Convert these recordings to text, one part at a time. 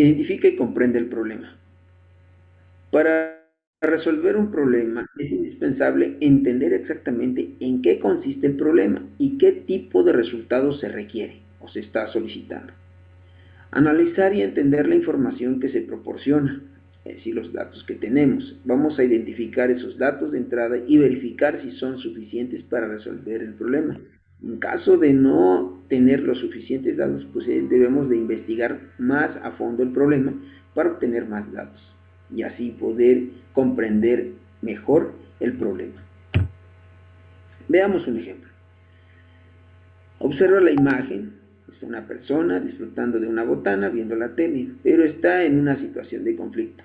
Identifica y comprende el problema. Para resolver un problema es indispensable entender exactamente en qué consiste el problema y qué tipo de resultado se requiere o se está solicitando. Analizar y entender la información que se proporciona, es decir, los datos que tenemos. Vamos a identificar esos datos de entrada y verificar si son suficientes para resolver el problema. En caso de no tener los suficientes datos, pues debemos de investigar más a fondo el problema para obtener más datos y así poder comprender mejor el problema. Veamos un ejemplo. Observa la imagen. Es una persona disfrutando de una botana viendo la tele, pero está en una situación de conflicto.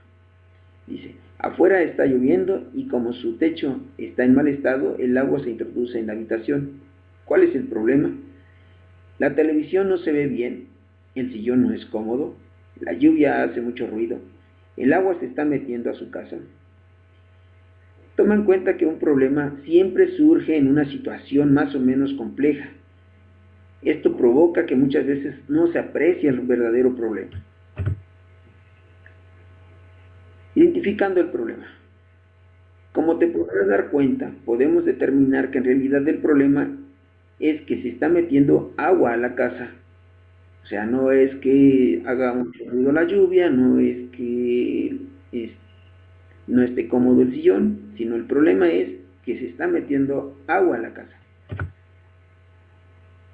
Dice, afuera está lloviendo y como su techo está en mal estado, el agua se introduce en la habitación. ¿Cuál es el problema? La televisión no se ve bien, el sillón no es cómodo, la lluvia hace mucho ruido, el agua se está metiendo a su casa. Toma en cuenta que un problema siempre surge en una situación más o menos compleja. Esto provoca que muchas veces no se aprecie el verdadero problema. Identificando el problema. Como te podrás dar cuenta, podemos determinar que en realidad el problema es que se está metiendo agua a la casa. O sea, no es que haga mucho ruido la lluvia, no es que no esté cómodo el sillón, sino el problema es que se está metiendo agua a la casa.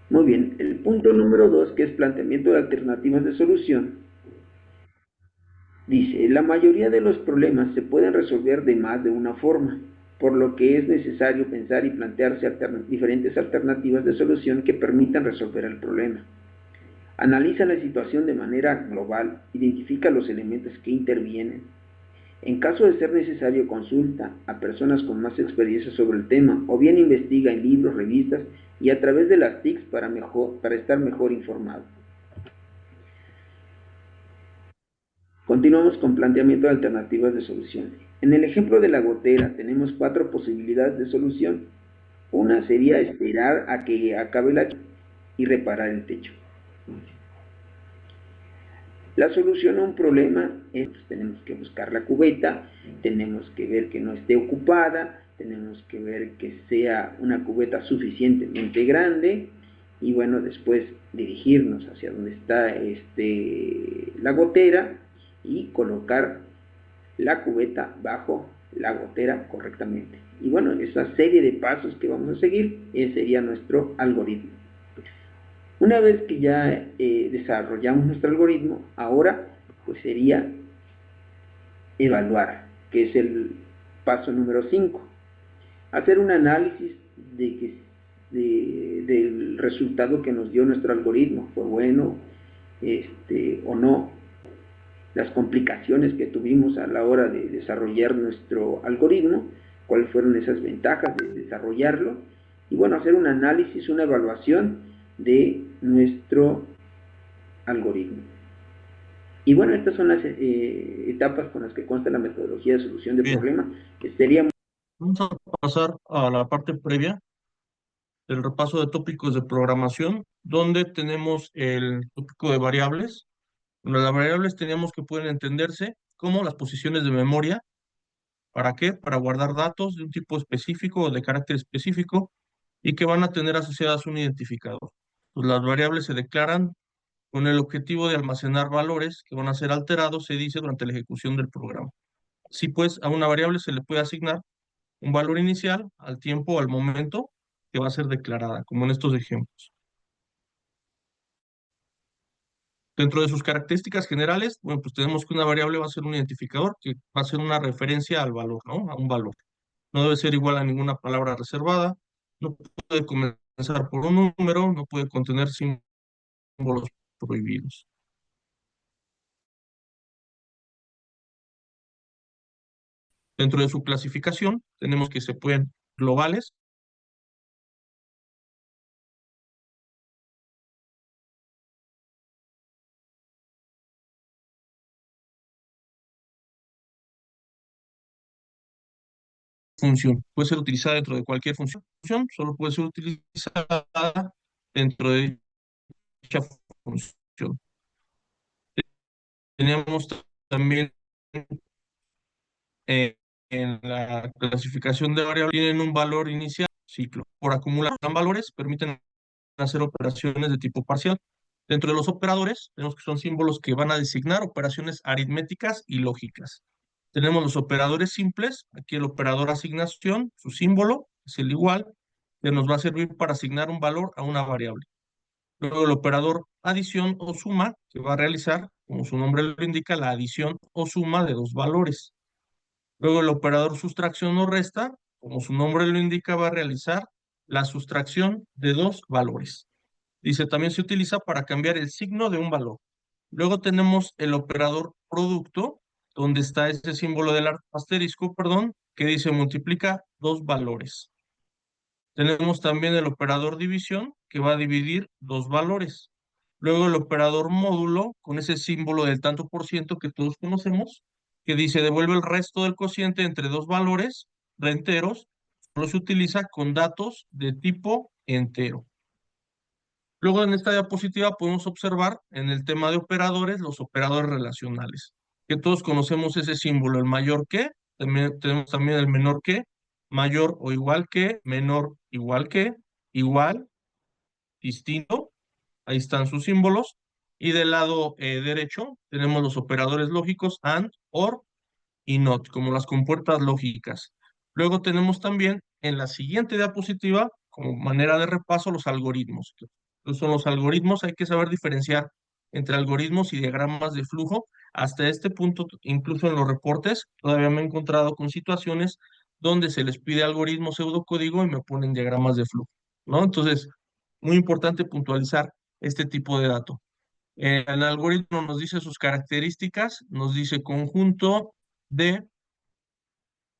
Muy bien, el punto número 2, que es planteamiento de alternativas de solución, dice, la mayoría de los problemas se pueden resolver de más de una forma, por lo que es necesario pensar y plantearse diferentes alternativas de solución que permitan resolver el problema. Analiza la situación de manera global, identifica los elementos que intervienen. En caso de ser necesario, consulta a personas con más experiencia sobre el tema o bien investiga en libros, revistas y a través de las TICs para estar mejor informado. Continuamos con planteamiento de alternativas de solución. En el ejemplo de la gotera tenemos 4 posibilidades de solución. Una sería esperar a que acabe la lluvia y reparar el techo. La solución a un problema es, pues, tenemos que buscar la cubeta, tenemos que ver que no esté ocupada, tenemos que ver que sea una cubeta suficientemente grande y bueno, después dirigirnos hacia donde está la gotera y colocar la cubeta bajo la gotera correctamente. Y bueno, esa serie de pasos que vamos a seguir sería nuestro algoritmo. Una vez que ya desarrollamos nuestro algoritmo, ahora pues sería evaluar, que es el paso número 5. Hacer un análisis del resultado que nos dio nuestro algoritmo, fue bueno o no, las complicaciones que tuvimos a la hora de desarrollar nuestro algoritmo, cuáles fueron esas ventajas de desarrollarlo, y bueno, hacer un análisis, una evaluación de nuestro algoritmo. Y bueno, estas son las etapas con las que consta la metodología de solución de Bien, problemas. Sería vamos a pasar a la parte previa del repaso de tópicos de programación, donde tenemos el tópico de variables. Bueno, las variables teníamos que pueden entenderse como las posiciones de memoria. ¿Para qué? Para guardar datos de un tipo específico o de carácter específico y que van a tener asociadas un identificador. Pues las variables se declaran con el objetivo de almacenar valores que van a ser alterados, se dice, durante la ejecución del programa. Sí, pues a una variable se le puede asignar un valor inicial al tiempo o al momento que va a ser declarada, como en estos ejemplos. Dentro de sus características generales, bueno, pues tenemos que una variable va a ser un identificador que va a ser una referencia al valor, ¿no? A un valor. No debe ser igual a ninguna palabra reservada, no puede comenzar por un número, no puede contener símbolos prohibidos. Dentro de su clasificación, tenemos que se pueden globales, función. Puede ser utilizada dentro de cualquier función, solo puede ser utilizada dentro de dicha función. Teníamos también eh, en la clasificación de variables, tienen un valor inicial, ciclo. Por acumular valores, permiten hacer operaciones de tipo parcial. Dentro de los operadores, tenemos que son símbolos que van a designar operaciones aritméticas y lógicas. Tenemos los operadores simples, aquí el operador asignación, su símbolo es el igual, que nos va a servir para asignar un valor a una variable. Luego el operador adición o suma, que va a realizar, como su nombre lo indica, la adición o suma de dos valores. Luego el operador sustracción o resta, como su nombre lo indica, va a realizar la sustracción de dos valores. Dice, también se utiliza para cambiar el signo de un valor. Luego tenemos el operador producto, donde está ese símbolo del asterisco, perdón, que dice multiplica dos valores. Tenemos también el operador división, que va a dividir dos valores. Luego el operador módulo, con ese símbolo del tanto por ciento que todos conocemos, que dice devuelve el resto del cociente entre dos valores enteros, solo se utiliza con datos de tipo entero. Luego en esta diapositiva podemos observar en el tema de operadores los operadores relacionales, que todos conocemos ese símbolo, el mayor que, también tenemos también el menor que, mayor o igual que, menor igual que, igual, distinto, ahí están sus símbolos. Y del lado derecho tenemos los operadores lógicos AND, OR y NOT, como las compuertas lógicas. Luego tenemos también en la siguiente diapositiva, como manera de repaso, los algoritmos. Entonces, son los algoritmos, hay que saber diferenciar entre algoritmos y diagramas de flujo. Hasta este punto, incluso en los reportes, todavía me he encontrado con situaciones donde se les pide algoritmo pseudocódigo y me ponen diagramas de flujo, ¿no? Entonces, muy importante puntualizar este tipo de datos. El algoritmo nos dice sus características, nos dice conjunto de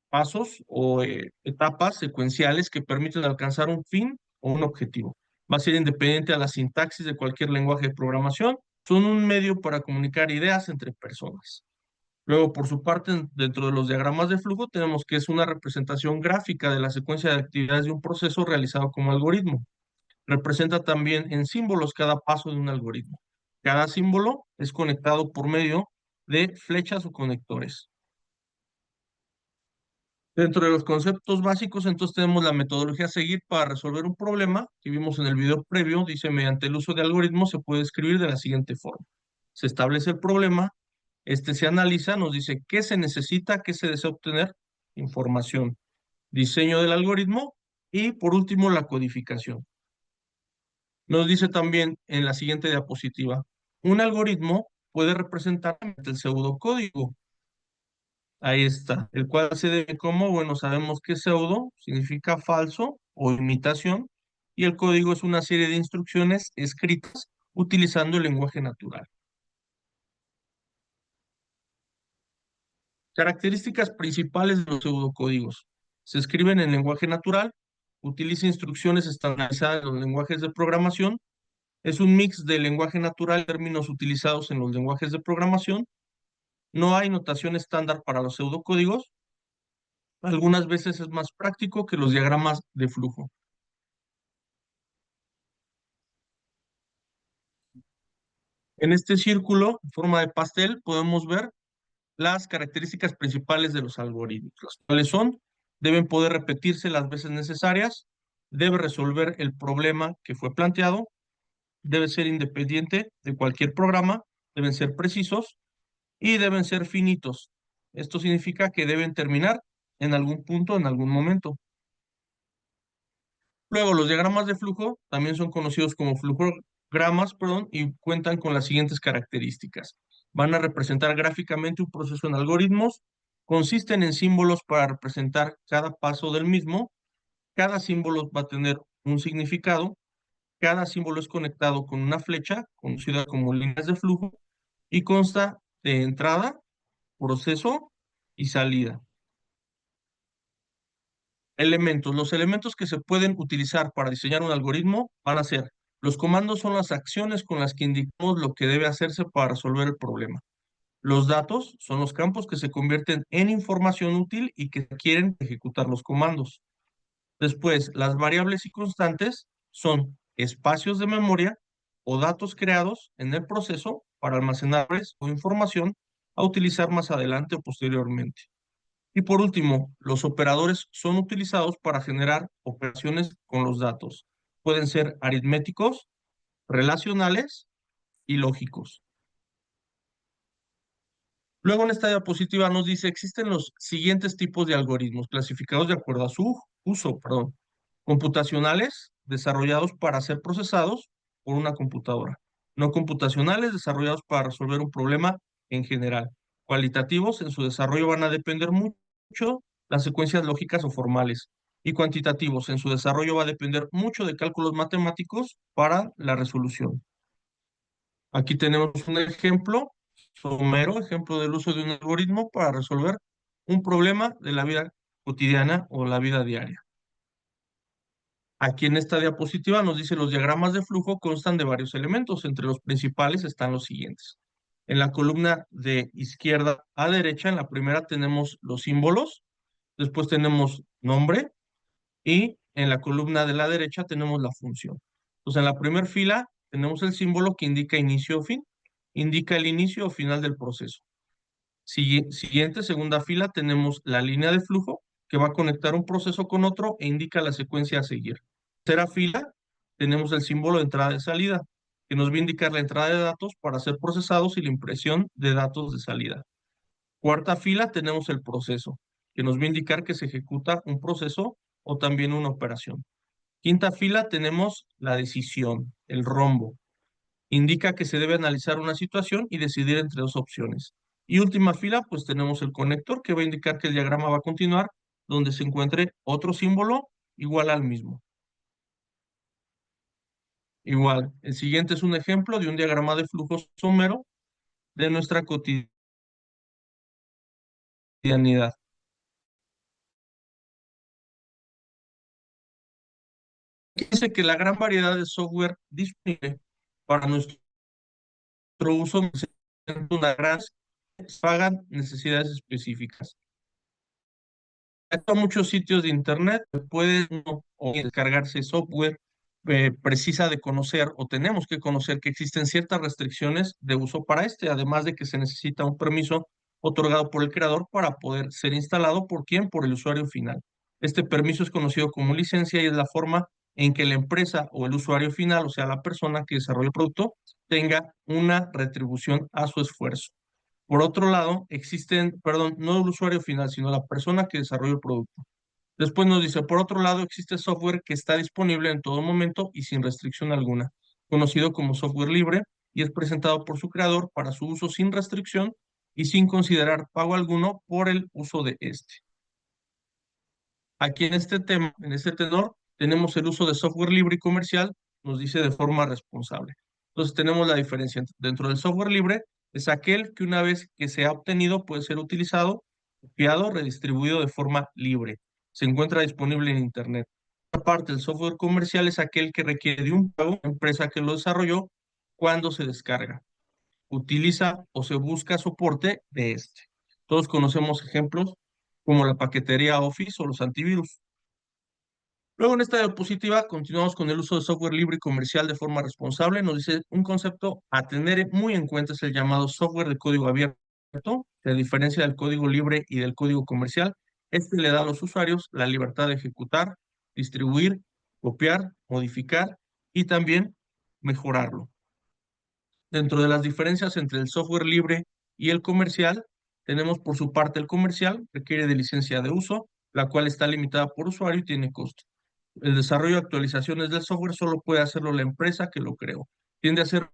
pasos o etapas secuenciales que permiten alcanzar un fin o un objetivo. Va a ser independiente a la sintaxis de cualquier lenguaje de programación. Son un medio para comunicar ideas entre personas. Luego, por su parte, dentro de los diagramas de flujo, tenemos que es una representación gráfica de la secuencia de actividades de un proceso realizado como algoritmo. Representa también en símbolos cada paso de un algoritmo. Cada símbolo es conectado por medio de flechas o conectores. Dentro de los conceptos básicos, entonces tenemos la metodología a seguir para resolver un problema que vimos en el video previo. Dice, mediante el uso de algoritmos se puede escribir de la siguiente forma. Se establece el problema, este se analiza, nos dice qué se necesita, qué se desea obtener, información, diseño del algoritmo y por último la codificación. Nos dice también en la siguiente diapositiva, un algoritmo puede representar el pseudocódigo. Ahí está, el cual se debe como, bueno, sabemos que pseudo significa falso o imitación, y el código es una serie de instrucciones escritas utilizando el lenguaje natural. Características principales de los pseudocódigos. Se escriben en lenguaje natural, utiliza instrucciones estandarizadas en los lenguajes de programación, es un mix de lenguaje natural y términos utilizados en los lenguajes de programación. No hay notación estándar para los pseudocódigos. Algunas veces es más práctico que los diagramas de flujo. En este círculo, en forma de pastel, podemos ver las características principales de los algoritmos, las cuales son, deben poder repetirse las veces necesarias, debe resolver el problema que fue planteado, debe ser independiente de cualquier programa, deben ser precisos y deben ser finitos. Esto significa que deben terminar en algún punto, en algún momento. Luego, los diagramas de flujo también son conocidos como flujogramas, perdón, y cuentan con las siguientes características. Van a representar gráficamente un proceso en algoritmos, consisten en símbolos para representar cada paso del mismo, cada símbolo va a tener un significado, cada símbolo es conectado con una flecha, conocida como líneas de flujo, y consta de entrada, proceso y salida. Elementos. Los elementos que se pueden utilizar para diseñar un algoritmo van a ser, los comandos son las acciones con las que indicamos lo que debe hacerse para resolver el problema. Los datos son los campos que se convierten en información útil y que quieren ejecutar los comandos. Después, las variables y constantes son espacios de memoria o datos creados en el proceso para almacenarles o información a utilizar más adelante o posteriormente. Y por último, los operadores son utilizados para generar operaciones con los datos. Pueden ser aritméticos, relacionales y lógicos. Luego en esta diapositiva nos dice, existen los siguientes tipos de algoritmos clasificados de acuerdo a su uso, perdón. Computacionales, desarrollados para ser procesados por una computadora. No computacionales, desarrollados para resolver un problema en general. Cualitativos, en su desarrollo van a depender mucho las secuencias lógicas o formales. Y cuantitativos, en su desarrollo va a depender mucho de cálculos matemáticos para la resolución. Aquí tenemos un ejemplo somero, ejemplo del uso de un algoritmo para resolver un problema de la vida cotidiana o la vida diaria. Aquí en esta diapositiva nos dice los diagramas de flujo constan de varios elementos. Entre los principales están los siguientes. En la columna de izquierda a derecha, en la primera tenemos los símbolos, después tenemos nombre y en la columna de la derecha tenemos la función. Entonces en la primera fila tenemos el símbolo que indica inicio o fin, indica el inicio o final del proceso. Siguiente, segunda fila, tenemos la línea de flujo que va a conectar un proceso con otro e indica la secuencia a seguir. Tercera fila, tenemos el símbolo de entrada y salida, que nos va a indicar la entrada de datos para ser procesados y la impresión de datos de salida. Cuarta fila, tenemos el proceso, que nos va a indicar que se ejecuta un proceso o también una operación. Quinta fila, tenemos la decisión, el rombo. Indica que se debe analizar una situación y decidir entre dos opciones. Y última fila, pues tenemos el conector que va a indicar que el diagrama va a continuar donde se encuentre otro símbolo igual al mismo. Igual, el siguiente es un ejemplo de un diagrama de flujo somero de nuestra cotidianidad. Dice que la gran variedad de software disponible para nuestro uso una gran pagan necesidades específicas. Hay muchos sitios de internet, pueden o descargarse software precisa de conocer o tenemos que conocer que existen ciertas restricciones de uso para este, además de que se necesita un permiso otorgado por el creador para poder ser instalado por quién, por el usuario final. Este permiso es conocido como licencia y es la forma en que la empresa o el usuario final, o sea, la persona que desarrolla el producto, tenga una retribución a su esfuerzo. Por otro lado, existen, perdón, no el usuario final, sino la persona que desarrolla el producto. Después nos dice, por otro lado, existe software que está disponible en todo momento y sin restricción alguna, conocido como software libre, y es presentado por su creador para su uso sin restricción y sin considerar pago alguno por el uso de este. Aquí en este tema, en este tenor, tenemos el uso de software libre y comercial, nos dice de forma responsable. Entonces tenemos la diferencia. Dentro del software libre es aquel que una vez que se ha obtenido puede ser utilizado, copiado, redistribuido de forma libre. Se encuentra disponible en Internet. Aparte, el software comercial es aquel que requiere de un pago, la empresa que lo desarrolló, cuando se descarga, utiliza o se busca soporte de este. Todos conocemos ejemplos como la paquetería Office o los antivirus. Luego en esta diapositiva continuamos con el uso de software libre y comercial de forma responsable. Nos dice un concepto a tener muy en cuenta es el llamado software de código abierto, que a diferencia del código libre y del código comercial, este le da a los usuarios la libertad de ejecutar, distribuir, copiar, modificar y también mejorarlo. Dentro de las diferencias entre el software libre y el comercial, tenemos por su parte el comercial, requiere de licencia de uso, la cual está limitada por usuario y tiene costo. El desarrollo y actualizaciones del software solo puede hacerlo la empresa que lo creó. Tiende a ser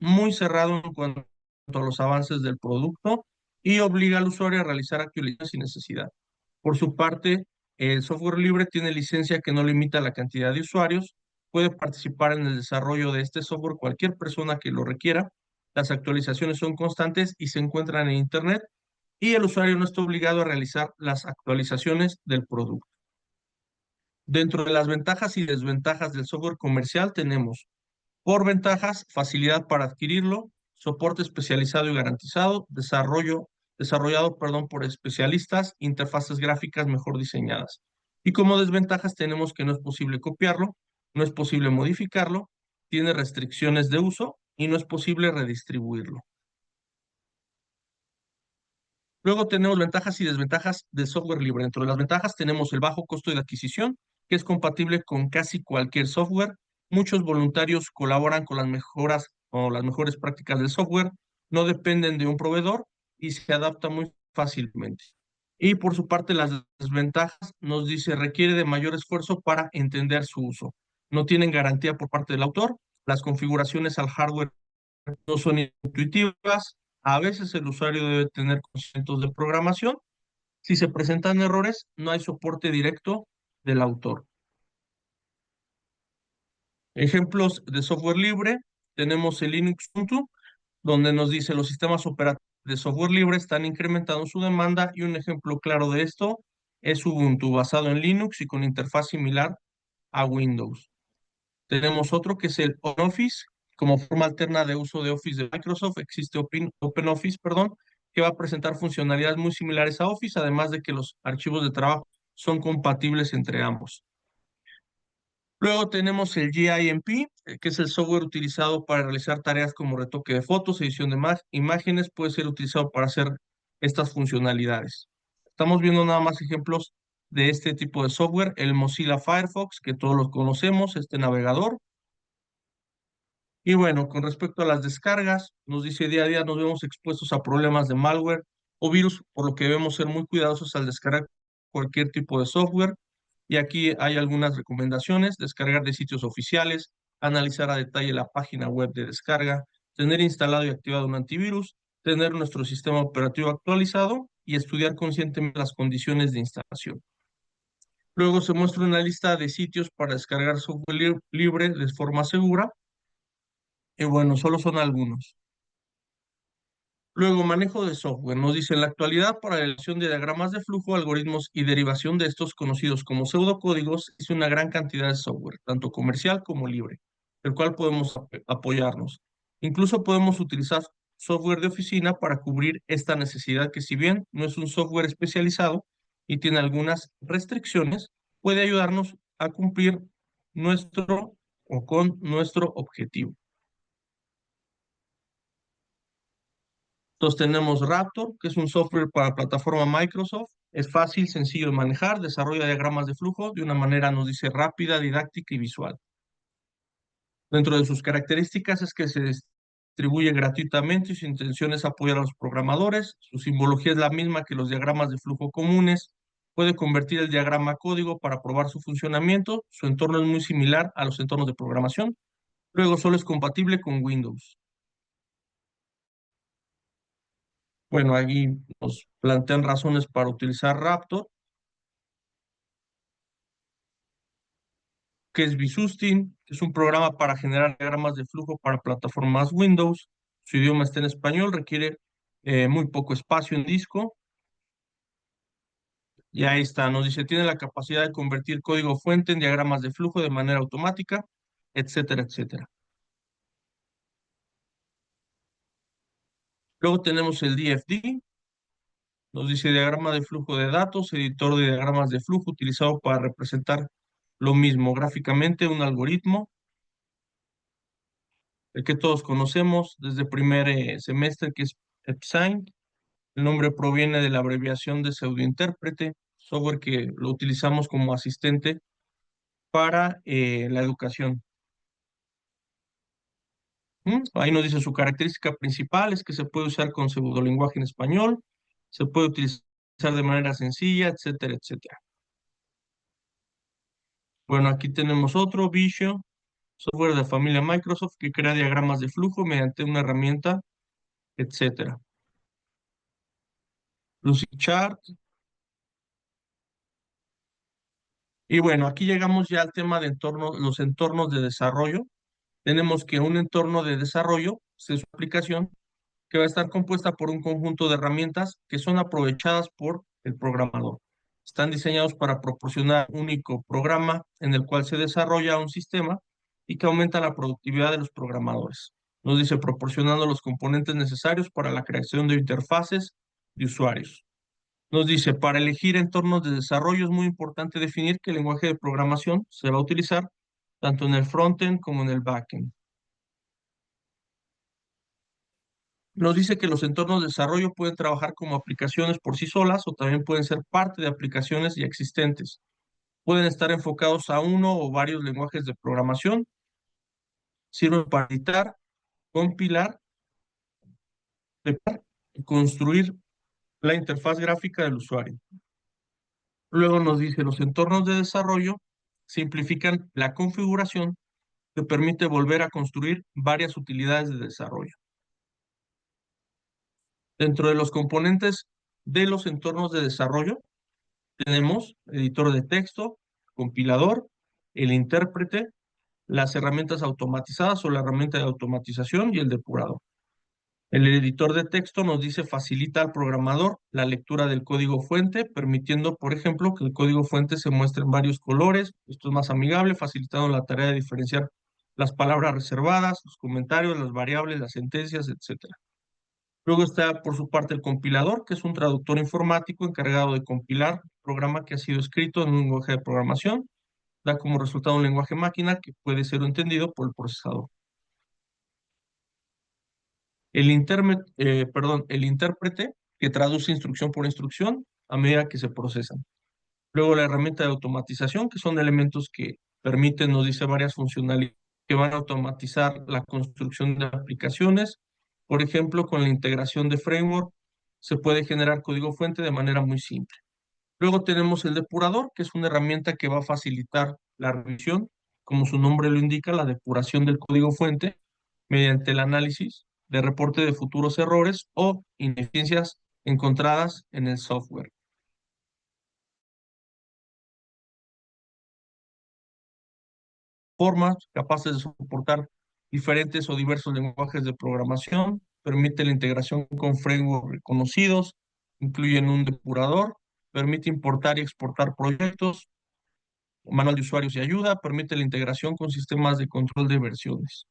muy cerrado en cuanto a los avances del producto y obliga al usuario a realizar actualizaciones sin necesidad. Por su parte, el software libre tiene licencia que no limita la cantidad de usuarios, puede participar en el desarrollo de este software cualquier persona que lo requiera, las actualizaciones son constantes y se encuentran en Internet y el usuario no está obligado a realizar las actualizaciones del producto. Dentro de las ventajas y desventajas del software comercial tenemos, por ventajas, facilidad para adquirirlo, soporte especializado y garantizado, desarrollado, perdón, por especialistas, interfaces gráficas mejor diseñadas. Y como desventajas tenemos que no es posible copiarlo, no es posible modificarlo tiene restricciones de uso y no es posible redistribuirlo. Luego tenemos ventajas y desventajas del software libre. Dentro de las ventajas tenemos el bajo costo de adquisición, que es compatible con casi cualquier software. Muchos voluntarios colaboran con las mejoras o las mejores prácticas del software, no dependen de un proveedor y se adapta muy fácilmente. Y por su parte, las desventajas nos dice requiere de mayor esfuerzo para entender su uso. No tienen garantía por parte del autor, las configuraciones al hardware no son intuitivas, a veces el usuario debe tener conocimientos de programación. Si se presentan errores, no hay soporte directo del autor. Ejemplos de software libre, tenemos el Linux Ubuntu, donde nos dice los sistemas operativos de software libre están incrementando su demanda y un ejemplo claro de esto es Ubuntu, basado en Linux y con interfaz similar a Windows. Tenemos otro que es el OpenOffice, como forma alterna de uso de Office de Microsoft, existe OpenOffice, perdón, que va a presentar funcionalidades muy similares a Office, además de que los archivos de trabajo son compatibles entre ambos. Luego tenemos el GIMP, que es el software utilizado para realizar tareas como retoque de fotos, edición de imágenes, puede ser utilizado para hacer estas funcionalidades. Estamos viendo nada más ejemplos de este tipo de software, el Mozilla Firefox, que todos los conocemos, este navegador. Y bueno, con respecto a las descargas, nos dice día a día nos vemos expuestos a problemas de malware o virus, por lo que debemos ser muy cuidadosos al descargar cualquier tipo de software. Y aquí hay algunas recomendaciones: descargar de sitios oficiales, analizar a detalle la página web de descarga, tener instalado y activado un antivirus, tener nuestro sistema operativo actualizado y estudiar conscientemente las condiciones de instalación. Luego se muestra una lista de sitios para descargar software libre de forma segura. Y bueno, solo son algunos. Luego, manejo de software. Nos dice en la actualidad, para la elección de diagramas de flujo, algoritmos y derivación de estos conocidos como pseudocódigos, es una gran cantidad de software, tanto comercial como libre, el cual podemos apoyarnos. Incluso podemos utilizar software de oficina para cubrir esta necesidad que, si bien no es un software especializado y tiene algunas restricciones, puede ayudarnos a cumplir nuestro o con nuestro objetivo. Entonces tenemos Raptor, que es un software para plataforma Microsoft. Es fácil, sencillo de manejar, desarrolla diagramas de flujo de una manera, nos dice, rápida, didáctica y visual. Dentro de sus características es que se distribuye gratuitamente y su intención es apoyar a los programadores. Su simbología es la misma que los diagramas de flujo comunes. Puede convertir el diagrama a código para probar su funcionamiento. Su entorno es muy similar a los entornos de programación. Luego solo es compatible con Windows. Bueno, aquí nos plantean razones para utilizar Raptor, que es Visustin, que es un programa para generar diagramas de flujo para plataformas Windows. Su idioma está en español, requiere muy poco espacio en disco. Y ahí está, nos dice, tiene la capacidad de convertir código fuente en diagramas de flujo de manera automática, etcétera, etcétera. Luego tenemos el DFD, nos dice diagrama de flujo de datos, editor de diagramas de flujo utilizado para representar lo mismo gráficamente, un algoritmo, el que todos conocemos desde primer semestre, que es EPSIGN. El nombre proviene de la abreviación de pseudointérprete, software que lo utilizamos como asistente para la educación. Ahí nos dice su característica principal es que se puede usar con pseudolenguaje en español, se puede utilizar de manera sencilla, etcétera, etcétera. Bueno, aquí tenemos otro, Visio, software de la familia Microsoft que crea diagramas de flujo mediante una herramienta, etcétera. Lucidchart. Y bueno, aquí llegamos ya al tema de los entornos de desarrollo. Tenemos que un entorno de desarrollo es su aplicación que va a estar compuesta por un conjunto de herramientas que son aprovechadas por el programador. Están diseñados para proporcionar un único programa en el cual se desarrolla un sistema y que aumenta la productividad de los programadores. Nos dice proporcionando los componentes necesarios para la creación de interfaces de usuarios. Nos dice, para elegir entornos de desarrollo es muy importante definir qué lenguaje de programación se va a utilizar tanto en el frontend como en el backend. Nos dice que los entornos de desarrollo pueden trabajar como aplicaciones por sí solas o también pueden ser parte de aplicaciones ya existentes. Pueden estar enfocados a uno o varios lenguajes de programación. Sirven para editar, compilar, preparar y construir la interfaz gráfica del usuario. Luego nos dice, los entornos de desarrollo simplifican la configuración que permite volver a construir varias utilidades de desarrollo. Dentro de los componentes de los entornos de desarrollo tenemos editor de texto, compilador, el intérprete, las herramientas automatizadas o la herramienta de automatización y el depurador. El editor de texto nos dice facilita al programador la lectura del código fuente, permitiendo, por ejemplo, que el código fuente se muestre en varios colores. Esto es más amigable, facilitando la tarea de diferenciar las palabras reservadas, los comentarios, las variables, las sentencias, etcétera. Luego está, por su parte, el compilador, que es un traductor informático encargado de compilar un programa que ha sido escrito en un lenguaje de programación. Da como resultado un lenguaje máquina que puede ser entendido por el procesador. El intérprete que traduce instrucción por instrucción a medida que se procesan. Luego la herramienta de automatización, que son elementos que permiten, nos dice, varias funcionalidades que van a automatizar la construcción de aplicaciones. Por ejemplo, con la integración de framework se puede generar código fuente de manera muy simple. Luego tenemos el depurador, que es una herramienta que va a facilitar la revisión, como su nombre lo indica, la depuración del código fuente mediante el análisis de reporte de futuros errores o ineficiencias encontradas en el software. Formas capaces de soportar diferentes o diversos lenguajes de programación, permite la integración con frameworks reconocidos, incluyen un depurador, permite importar y exportar proyectos, manual de usuarios y ayuda, permite la integración con sistemas de control de versiones.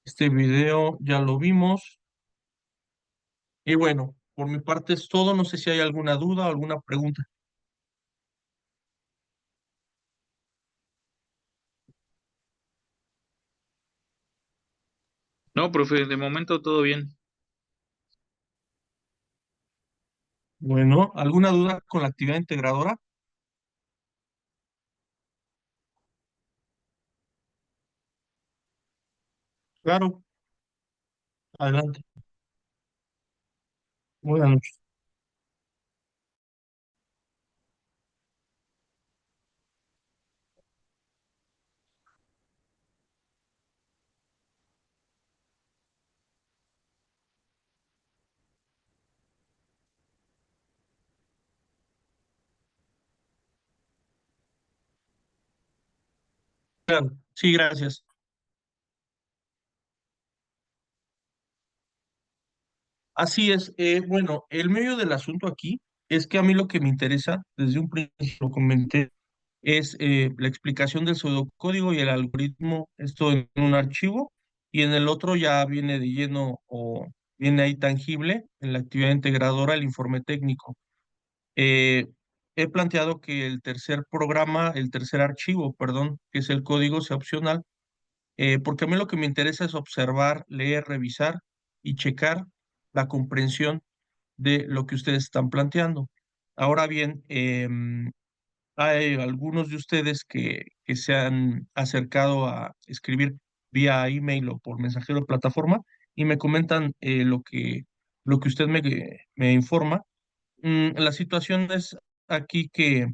Este video ya lo vimos. Y bueno, por mi parte es todo. No sé si hay alguna duda o alguna pregunta. No, profe, de momento todo bien. Bueno, ¿alguna duda con la actividad integradora? Claro, adelante. Buenas noches. Claro, sí, gracias. Así es. Bueno, el medio del asunto aquí es que a mí lo que me interesa, desde un principio lo comenté, es la explicación del pseudocódigo y el algoritmo, esto en un archivo, y en el otro ya viene de lleno o viene ahí tangible en la actividad integradora el informe técnico. Eh, He planteado que el tercer programa, el tercer archivo, perdón, que es el código, sea opcional, porque a mí lo que me interesa es observar, leer, revisar y checar la comprensión de lo que ustedes están planteando. Ahora bien, hay algunos de ustedes que se han acercado a escribir vía email o por mensajero de plataforma y me comentan lo que usted me informa. La situación es aquí que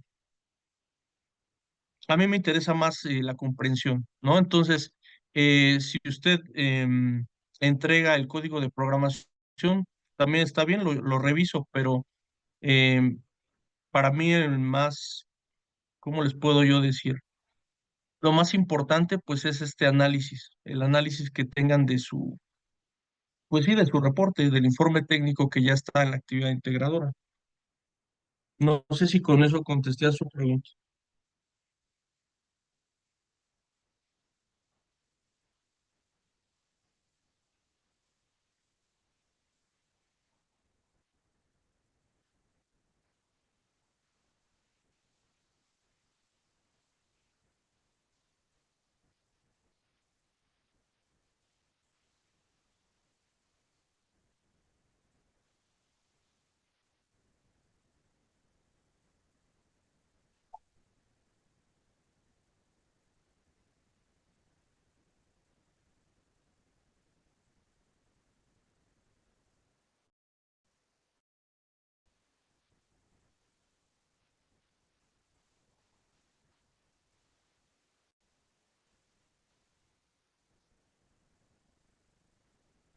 a mí me interesa más la comprensión, ¿no? Entonces, si usted entrega el código de programación, también está bien, lo reviso, pero em, para mí el más, ¿cómo les puedo yo decir? Lo más importante, pues, es este análisis, el análisis que tengan de su, pues sí, de su reporte, del informe técnico que ya está en la actividad integradora. No sé si con eso contesté a su pregunta.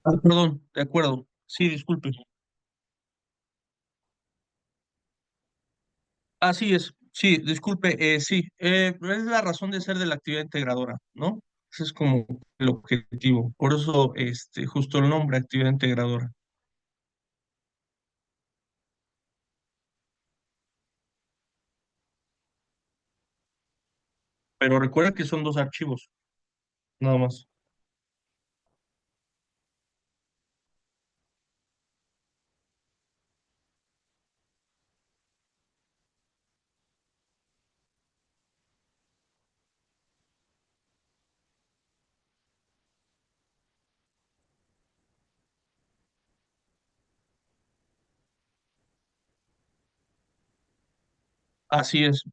Perdón, de acuerdo. Sí, disculpe. Así es, sí, disculpe, sí, es la razón de ser de la actividad integradora, ¿no? Ese es como el objetivo. Por eso, justo el nombre, actividad integradora. Pero recuerda que son dos archivos, nada más. Así es,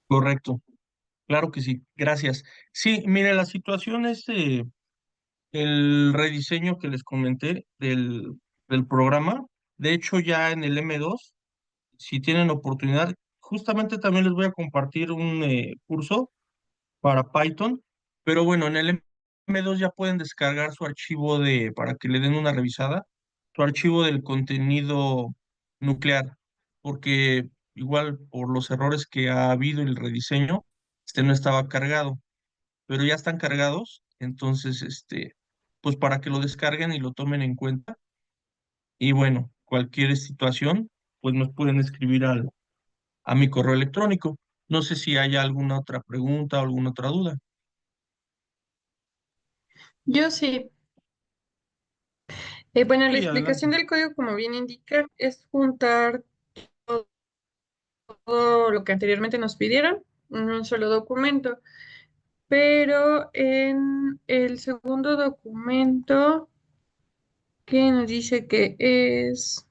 correcto. Claro que sí, gracias. Sí, mire, la situación es el rediseño que les comenté del programa. De hecho, ya en el M2, si tienen oportunidad, justamente también les voy a compartir un curso para Python, pero bueno, en el M2 ya pueden descargar su archivo para que le den una revisada, su archivo del contenido nuclear, porque igual por los errores que ha habido en el rediseño, no estaba cargado, pero ya están cargados, entonces, pues para que lo descarguen y lo tomen en cuenta, y bueno, cualquier situación, pues nos pueden escribir a mi correo electrónico. No sé si hay alguna otra pregunta o alguna otra duda. Yo sí. Bueno, la Sí, explicación adelante. del código, como bien indica, es juntar todo lo que anteriormente nos pidieron en un solo documento, pero en el segundo documento que nos dice que es,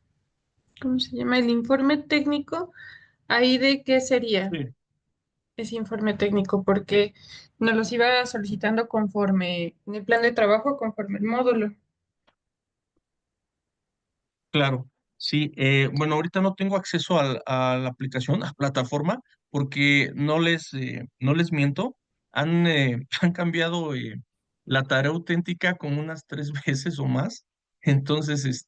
¿cómo se llama? El informe técnico, ¿ahí de qué sería Sí, ese informe técnico? Porque nos los iba solicitando conforme en el plan de trabajo, conforme el módulo. claro. Sí, bueno, ahorita no tengo acceso a la aplicación, a la plataforma, porque no les miento, han cambiado la tarea auténtica como unas 3 veces o más. Entonces,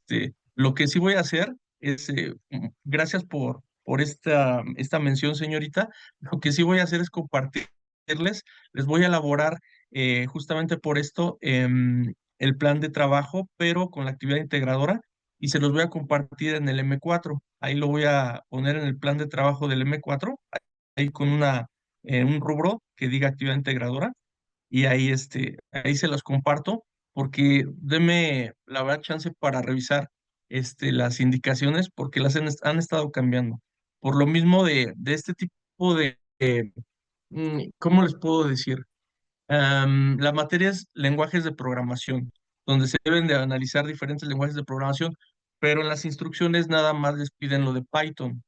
lo que sí voy a hacer es, gracias por esta mención, señorita, lo que sí voy a hacer es compartirles, les voy a elaborar justamente por esto el plan de trabajo, pero con la actividad integradora y se los voy a compartir en el M4. Ahí lo voy a poner en el plan de trabajo del M4, ahí con un rubro que diga actividad integradora, y ahí, ahí se los comparto, porque deme la verdad chance para revisar las indicaciones, porque han estado cambiando. Por lo mismo de este tipo ¿cómo les puedo decir? La materia es lenguajes de programación, donde se deben de analizar diferentes lenguajes de programación, pero en las instrucciones nada más les piden lo de Python,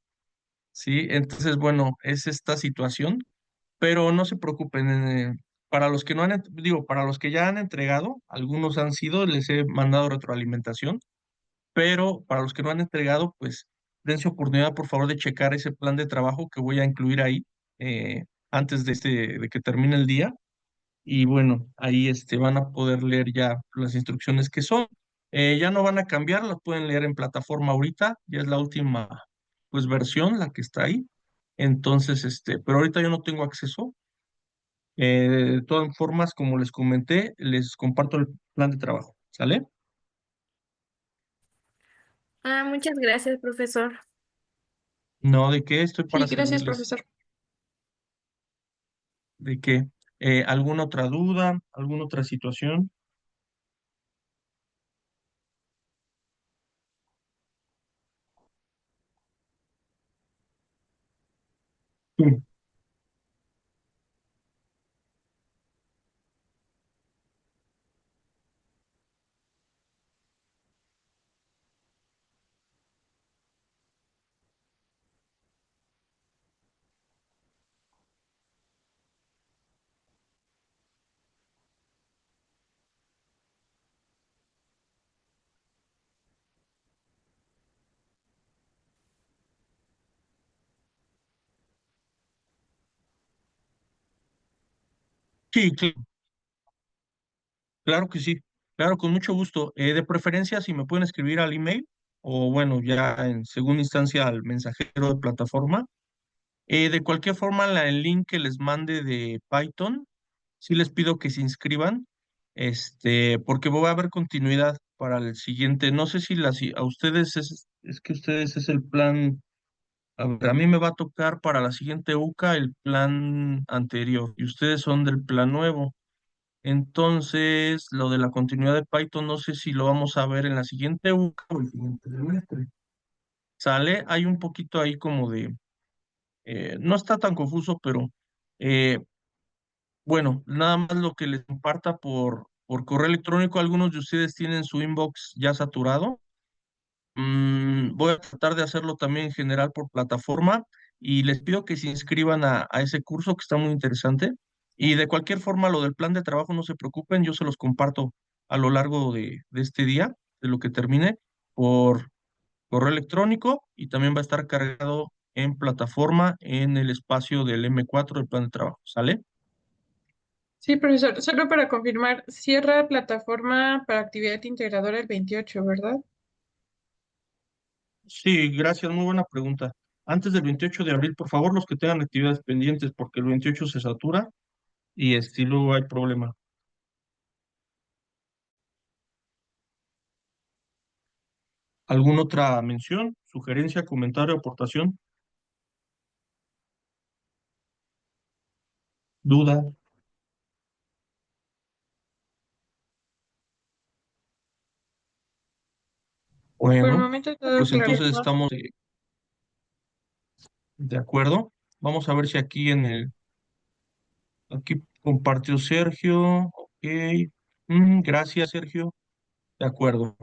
¿sí? Entonces, bueno, es esta situación, pero no se preocupen, para los que no han, digo, para los que ya han entregado, algunos han sido, les he mandado retroalimentación, pero para los que no han entregado, pues dense oportunidad, por favor, de checar ese plan de trabajo que voy a incluir ahí antes de que termine el día y bueno, ahí van a poder leer ya las instrucciones que son. Ya no van a cambiar, las pueden leer en plataforma ahorita, ya es la última pues versión, la que está ahí. Entonces, pero ahorita yo no tengo acceso. De todas formas, como les comenté, les comparto el plan de trabajo, ¿sale? Ah, muchas gracias, profesor. No, ¿de qué? Estoy para Sí, gracias, servirles. profesor. ¿De qué? ¿Alguna otra duda? ¿Alguna otra situación? Sí, sí, claro que sí, claro, con mucho gusto. De preferencia, si me pueden escribir al email o bueno, ya en segunda instancia al mensajero de plataforma. De cualquier forma, el link que les mande de Python, sí les pido que se inscriban, porque va a haber continuidad para el siguiente. No sé si a ustedes es que ustedes es el plan, a mí me va a tocar para la siguiente UCA el plan anterior y ustedes son del plan nuevo. Entonces, lo de la continuidad de Python, no sé si lo vamos a ver en la siguiente UCA o el siguiente semestre. ¿Sale? Hay un poquito ahí como de, no está tan confuso, pero eh, bueno, nada más lo que les comparta por correo electrónico. Algunos de ustedes tienen su inbox ya saturado. Voy a tratar de hacerlo también en general por plataforma y les pido que se inscriban a ese curso que está muy interesante. Y de cualquier forma, lo del plan de trabajo, no se preocupen, yo se los comparto a lo largo de este día, de lo que termine, por correo electrónico y también va a estar cargado en plataforma en el espacio del M4 del plan de trabajo. ¿Sale? Sí, profesor, solo para confirmar, cierra plataforma para actividad integradora el 28, ¿verdad? Sí, gracias, muy buena pregunta. Antes del 28 de abril, por favor, los que tengan actividades pendientes, porque el 28 se satura y luego hay problema. ¿Alguna otra mención, sugerencia, comentario, aportación, duda? Por el Bueno, momento todo pues claro. entonces estamos de acuerdo. Vamos a ver si aquí compartió Sergio. Ok. Gracias, Sergio. De acuerdo.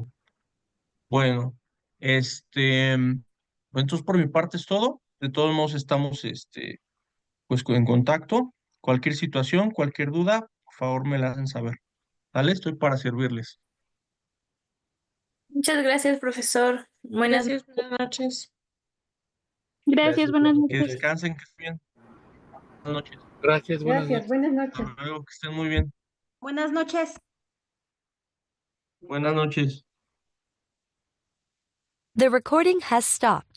Bueno, entonces por mi parte es todo. De todos modos estamos, pues en contacto. Cualquier situación, cualquier duda, por favor me la hacen saber. ¿Vale? Estoy para servirles. Muchas gracias, profesor. Buenas Gracias, buenas noches. Gracias, buenas Que noches. descansen, que estén bien. Buenas noches. Gracias, buenas Gracias, noches. buenas Hasta noches. luego, que estén muy bien. Buenas noches. Buenas noches. The recording has stopped.